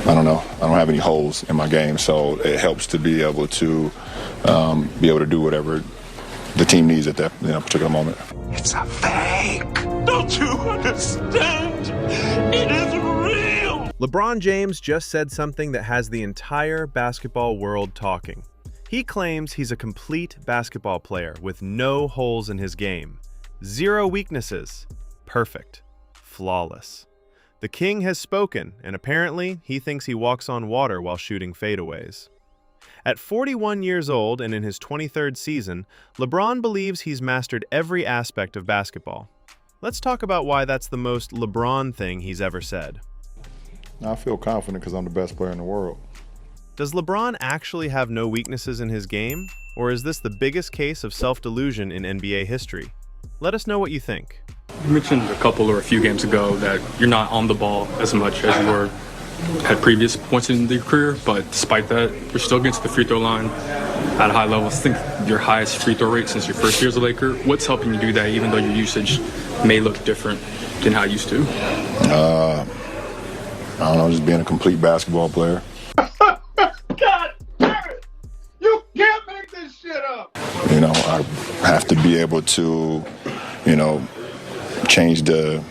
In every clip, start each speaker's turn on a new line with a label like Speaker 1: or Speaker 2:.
Speaker 1: I don't know. I don't have any holes in my game, so it helps to be able to do whatever the team needs at that particular moment.
Speaker 2: It's a fake. Don't you understand? It is real.
Speaker 3: LeBron James just said something that has the entire basketball world talking. He claims he's a complete basketball player with no holes in his game. 0 weaknesses. Perfect. Flawless. The king has spoken, and apparently he thinks he walks on water while shooting fadeaways. At 41 years old and in his 23rd season, LeBron believes he's mastered every aspect of basketball. Let's talk about why that's the most LeBron thing he's ever said.
Speaker 1: I feel confident because I'm the best player in the world.
Speaker 3: Does LeBron actually have no weaknesses in his game, or is this the biggest case of self-delusion in NBA history? Let us know what you think.
Speaker 4: You mentioned a couple or a few games ago that you're not on the ball as much as you were at previous points in your career, but despite that, you're still getting to the free throw line at a high level. I think your highest free throw rate since your first year as a Laker. What's helping you do that, even though your usage may look different than how it used to?
Speaker 1: I don't know, just being a complete basketball player.
Speaker 2: God damn it! You can't make this shit up.
Speaker 1: I have to be able to, change the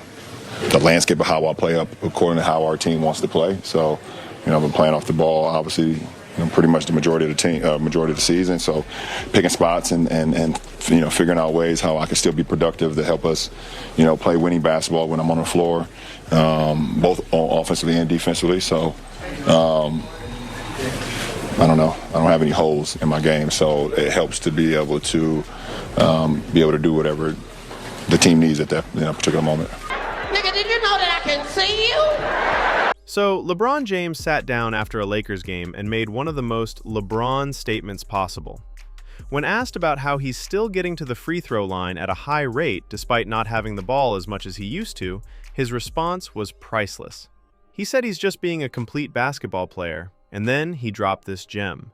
Speaker 1: landscape of how I play up according to how our team wants to play. So, I've been playing off the ball, obviously, pretty much the majority of the season. So, picking spots and figuring out ways how I can still be productive to help us, play winning basketball when I'm on the floor, both offensively and defensively. So, I don't know. I don't have any holes in my game, so it helps to be able to do whatever the team needs at that particular moment.
Speaker 5: Nigga, did you know that I can see you?
Speaker 3: So, LeBron James sat down after a Lakers game and made one of the most LeBron statements possible. When asked about how he's still getting to the free throw line at a high rate despite not having the ball as much as he used to, his response was priceless. He said he's just being a complete basketball player, and then he dropped this gem.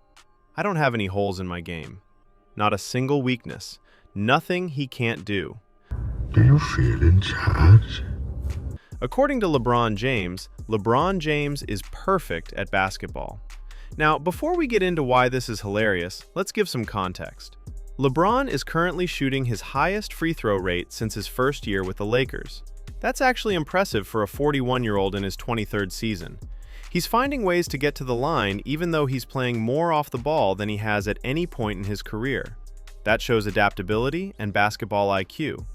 Speaker 3: I don't have any holes in my game. Not a single weakness. Nothing he can't do.
Speaker 2: Do you feel in charge?
Speaker 3: According to LeBron James is perfect at basketball. Now, before we get into why this is hilarious, let's give some context. LeBron is currently shooting his highest free throw rate since his first year with the Lakers. That's actually impressive for a 41-year-old in his 23rd season. He's finding ways to get to the line even though he's playing more off the ball than he has at any point in his career. That shows adaptability and basketball IQ.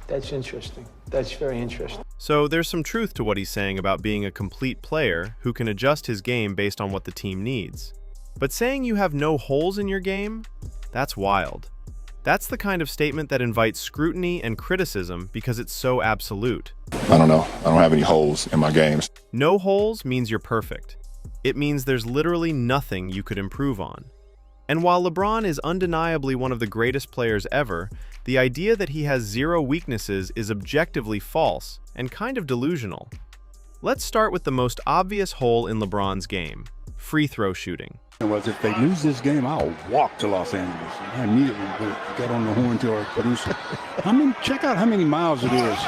Speaker 6: That's interesting. That's very interesting.
Speaker 3: So there's some truth to what he's saying about being a complete player who can adjust his game based on what the team needs. But saying you have no holes in your game? That's wild. That's the kind of statement that invites scrutiny and criticism because it's so absolute.
Speaker 1: I don't know. I don't have any holes in my games.
Speaker 3: No holes means you're perfect. It means there's literally nothing you could improve on. And while LeBron is undeniably one of the greatest players ever, the idea that he has 0 weaknesses is objectively false and kind of delusional. Let's start with the most obvious hole in LeBron's game: free throw shooting.
Speaker 7: Was if they lose this game, I'll walk to Los Angeles. I immediately got on the horn to our producer. Check out how many miles it is.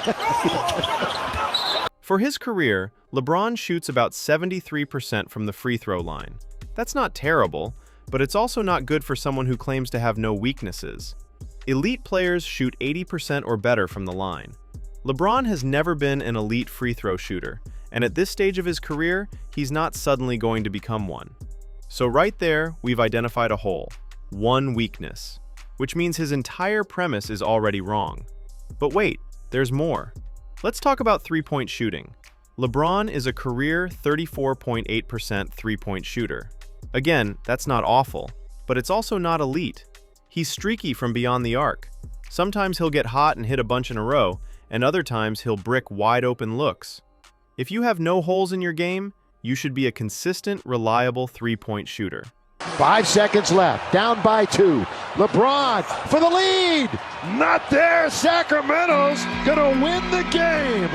Speaker 3: For his career, LeBron shoots about 73% from the free throw line. That's not terrible, but it's also not good for someone who claims to have no weaknesses. Elite players shoot 80% or better from the line. LeBron has never been an elite free throw shooter, and at this stage of his career, he's not suddenly going to become one. So right there, we've identified a hole, one weakness, which means his entire premise is already wrong. But wait, there's more. Let's talk about three-point shooting. LeBron is a career 34.8% three-point shooter. Again, that's not awful, but it's also not elite. He's streaky from beyond the arc. Sometimes he'll get hot and hit a bunch in a row, and other times he'll brick wide-open looks. If you have no holes in your game, you should be a consistent, reliable three-point shooter.
Speaker 8: 5 seconds left, down by 2. LeBron for the lead. Not there. Sacramento's gonna win the game.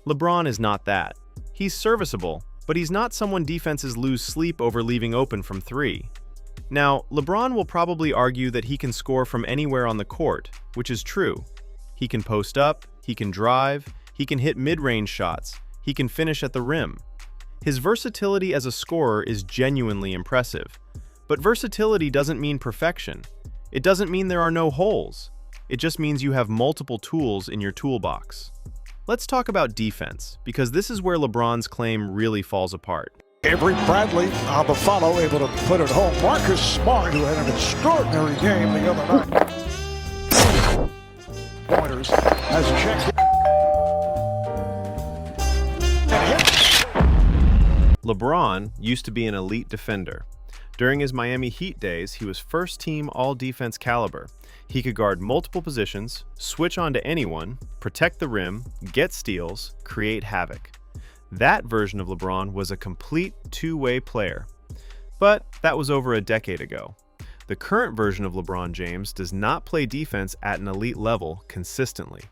Speaker 3: LeBron is not that. He's serviceable, but he's not someone defenses lose sleep over leaving open from 3. Now, LeBron will probably argue that he can score from anywhere on the court, which is true. He can post up, he can drive, he can hit mid-range shots, he can finish at the rim. His versatility as a scorer is genuinely impressive. But versatility doesn't mean perfection. It doesn't mean there are no holes. It just means you have multiple tools in your toolbox. Let's talk about defense, because this is where LeBron's claim really falls apart.
Speaker 9: Avery Bradley on the follow, able to put it home. Marcus Smart, who had an extraordinary game the other night. Pointers has checked.
Speaker 3: LeBron used to be an elite defender. During his Miami Heat days, he was first-team all-defense caliber. He could guard multiple positions, switch onto anyone, protect the rim, get steals, create havoc. That version of LeBron was a complete two-way player. But that was over a decade ago. The current version of LeBron James does not play defense at an elite level consistently.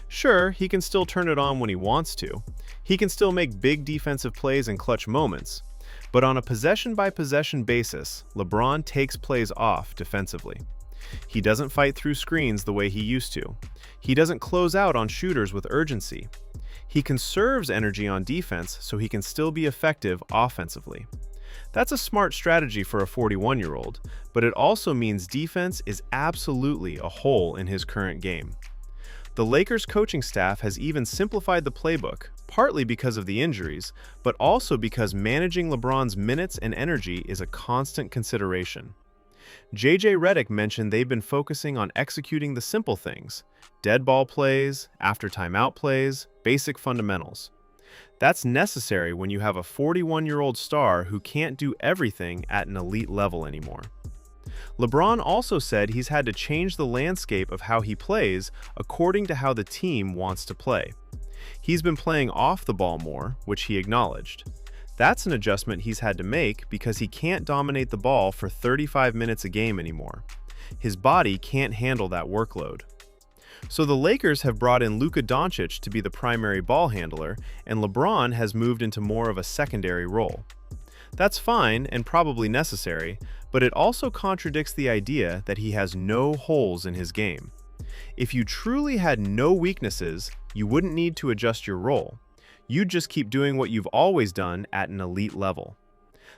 Speaker 3: Sure, he can still turn it on when he wants to. He can still make big defensive plays in clutch moments. But on a possession-by-possession basis, LeBron takes plays off defensively. He doesn't fight through screens the way he used to. He doesn't close out on shooters with urgency. He conserves energy on defense so he can still be effective offensively. That's a smart strategy for a 41-year-old, but it also means defense is absolutely a hole in his current game. The Lakers coaching staff has even simplified the playbook, partly because of the injuries, but also because managing LeBron's minutes and energy is a constant consideration. JJ Redick mentioned they've been focusing on executing the simple things: dead ball plays, after timeout plays, basic fundamentals. That's necessary when you have a 41-year-old star who can't do everything at an elite level anymore. LeBron also said he's had to change the landscape of how he plays according to how the team wants to play. He's been playing off the ball more, which he acknowledged. That's an adjustment he's had to make because he can't dominate the ball for 35 minutes a game anymore. His body can't handle that workload. So the Lakers have brought in Luka Doncic to be the primary ball handler, and LeBron has moved into more of a secondary role. That's fine and probably necessary, but it also contradicts the idea that he has no holes in his game. If you truly had no weaknesses, you wouldn't need to adjust your role. You'd just keep doing what you've always done at an elite level.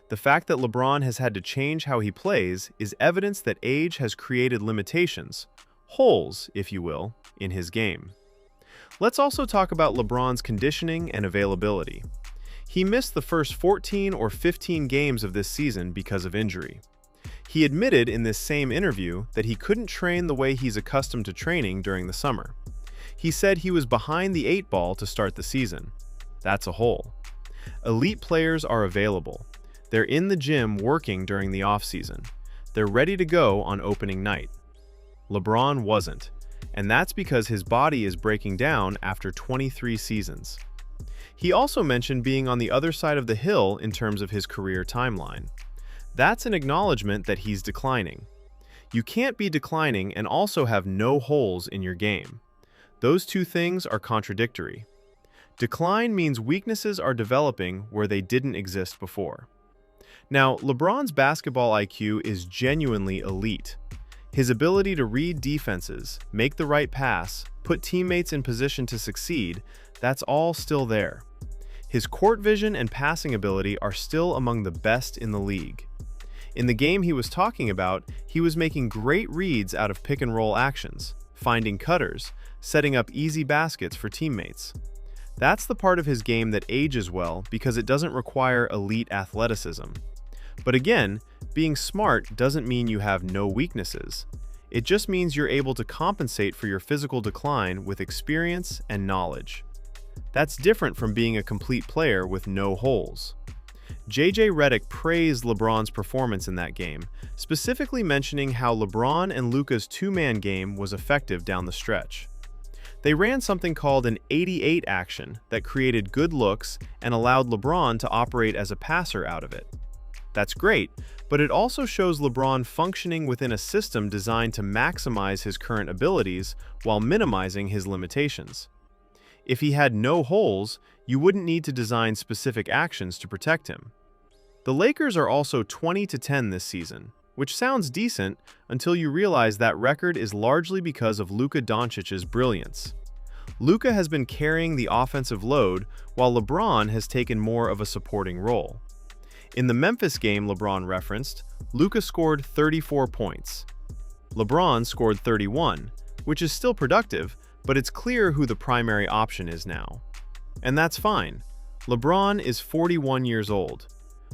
Speaker 3: The fact that LeBron has had to change how he plays is evidence that age has created limitations, holes, if you will, in his game. Let's also talk about LeBron's conditioning and availability. He missed the first 14 or 15 games of this season because of injury. He admitted in this same interview that he couldn't train the way he's accustomed to training during the summer. He said he was behind the 8 ball to start the season. That's a hole. Elite players are available. They're in the gym working during the off-season. They're ready to go on opening night. LeBron wasn't, and that's because his body is breaking down after 23 seasons. He also mentioned being on the other side of the hill in terms of his career timeline. That's an acknowledgement that he's declining. You can't be declining and also have no holes in your game. Those two things are contradictory. Decline means weaknesses are developing where they didn't exist before. Now, LeBron's basketball IQ is genuinely elite. His ability to read defenses, make the right pass, put teammates in position to succeed, that's all still there. His court vision and passing ability are still among the best in the league. In the game he was talking about, he was making great reads out of pick-and-roll actions, finding cutters, setting up easy baskets for teammates. That's the part of his game that ages well because it doesn't require elite athleticism. But again, being smart doesn't mean you have no weaknesses. It just means you're able to compensate for your physical decline with experience and knowledge. That's different from being a complete player with no holes. JJ Redick praised LeBron's performance in that game, specifically mentioning how LeBron and Luka's two-man game was effective down the stretch. They ran something called an 88 action that created good looks and allowed LeBron to operate as a passer out of it. That's great, but it also shows LeBron functioning within a system designed to maximize his current abilities while minimizing his limitations. If he had no holes, you wouldn't need to design specific actions to protect him. The Lakers are also 20-10 this season, which sounds decent until you realize that record is largely because of Luka Doncic's brilliance. Luka has been carrying the offensive load, while LeBron has taken more of a supporting role. In the Memphis game LeBron referenced, Luka scored 34 points. LeBron scored 31, which is still productive, but it's clear who the primary option is now. And that's fine. LeBron is 41 years old.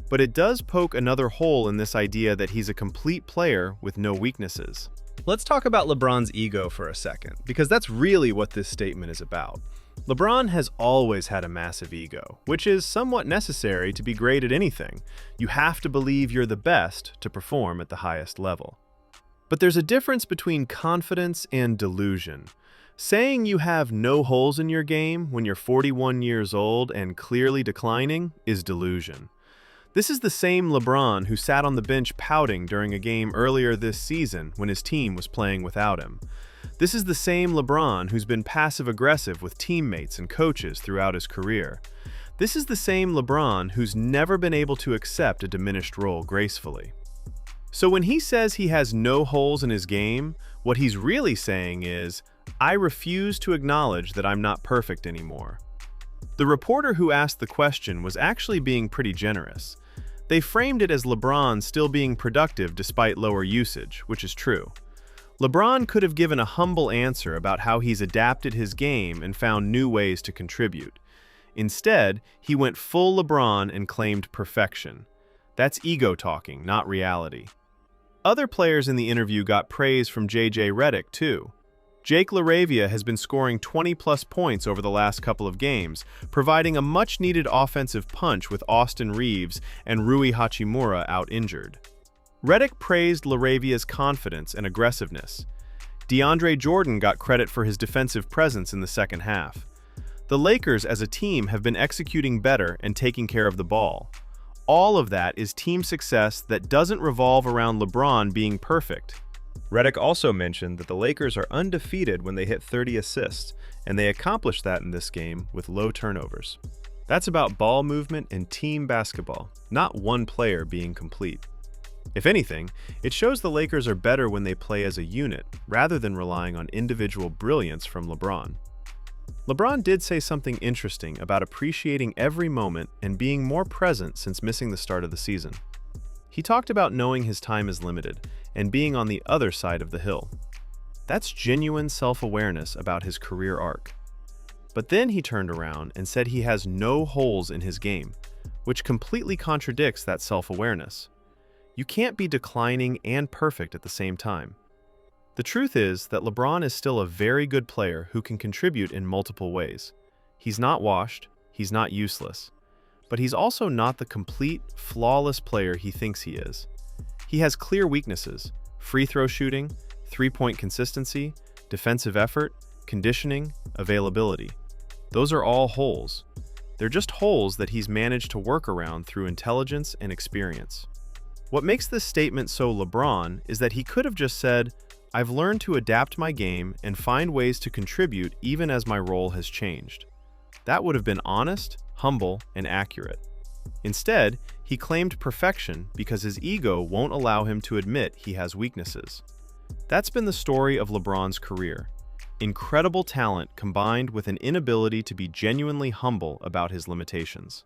Speaker 3: But it does poke another hole in this idea that he's a complete player with no weaknesses.
Speaker 10: Let's talk about LeBron's ego for a second, because that's really what this statement is about. LeBron has always had a massive ego, which is somewhat necessary to be great at anything. You have to believe you're the best to perform at the highest level. But there's a difference between confidence and delusion. Saying you have no holes in your game when you're 41 years old and clearly declining is delusion. This is the same LeBron who sat on the bench pouting during a game earlier this season when his team was playing without him. This is the same LeBron who's been passive-aggressive with teammates and coaches throughout his career. This is the same LeBron who's never been able to accept a diminished role gracefully. So when he says he has no holes in his game, what he's really saying is, I refuse to acknowledge that I'm not perfect anymore. The reporter who asked the question was actually being pretty generous. They framed it as LeBron still being productive despite lower usage, which is true. LeBron could have given a humble answer about how he's adapted his game and found new ways to contribute. Instead, he went full LeBron and claimed perfection. That's ego talking, not reality. Other players in the interview got praise from J.J. Redick, too. Jake LaRavia has been scoring 20-plus points over the last couple of games, providing a much-needed offensive punch with Austin Reeves and Rui Hachimura out injured. Redick praised LaRavia's confidence and aggressiveness. DeAndre Jordan got credit for his defensive presence in the second half. The Lakers as a team have been executing better and taking care of the ball. All of that is team success that doesn't revolve around LeBron being perfect. Redick also mentioned that the Lakers are undefeated when they hit 30 assists, and they accomplished that in this game with low turnovers. That's about ball movement and team basketball, not one player being complete. If anything, it shows the Lakers are better when they play as a unit, rather than relying on individual brilliance from LeBron. LeBron did say something interesting about appreciating every moment and being more present since missing the start of the season. He talked about knowing his time is limited and being on the other side of the hill. That's genuine self-awareness about his career arc. But then he turned around and said he has no holes in his game, which completely contradicts that self-awareness. You can't be declining and perfect at the same time. The truth is that LeBron is still a very good player who can contribute in multiple ways. He's not washed, he's not useless, but he's also not the complete, flawless player he thinks he is. He has clear weaknesses: free throw shooting, three-point consistency, defensive effort, conditioning, availability. Those are all holes. They're just holes that he's managed to work around through intelligence and experience. What makes this statement so LeBron is that he could have just said, I've learned to adapt my game and find ways to contribute even as my role has changed. That would have been honest, humble, and accurate. Instead, he claimed perfection because his ego won't allow him to admit he has weaknesses. That's been the story of LeBron's career. Incredible talent combined with an inability to be genuinely humble about his limitations.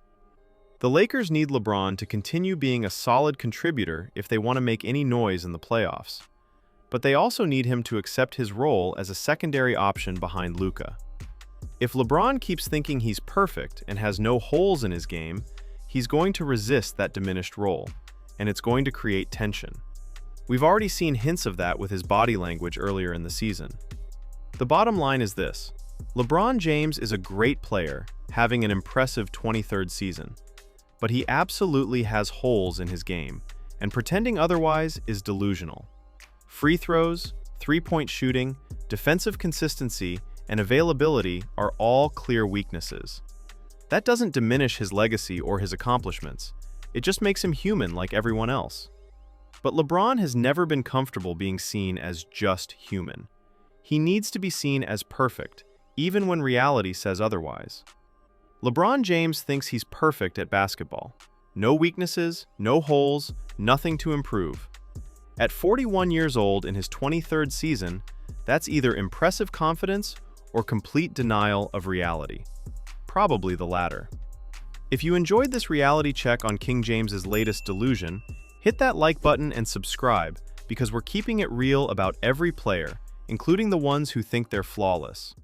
Speaker 10: The Lakers need LeBron to continue being a solid contributor if they want to make any noise in the playoffs. But they also need him to accept his role as a secondary option behind Luka. If LeBron keeps thinking he's perfect and has no holes in his game, he's going to resist that diminished role, and it's going to create tension. We've already seen hints of that with his body language earlier in the season. The bottom line is this: LeBron James is a great player, having an impressive 23rd season. But he absolutely has holes in his game, and pretending otherwise is delusional. Free throws, three-point shooting, defensive consistency, and availability are all clear weaknesses. That doesn't diminish his legacy or his accomplishments. It just makes him human like everyone else. But LeBron has never been comfortable being seen as just human. He needs to be seen as perfect, even when reality says otherwise. LeBron James thinks he's perfect at basketball. No weaknesses, no holes, nothing to improve.
Speaker 3: At 41 years old in his 23rd season, that's either impressive confidence or complete denial of reality. Probably the latter. If you enjoyed this reality check on King James's latest delusion, hit that like button and subscribe, because we're keeping it real about every player, including the ones who think they're flawless.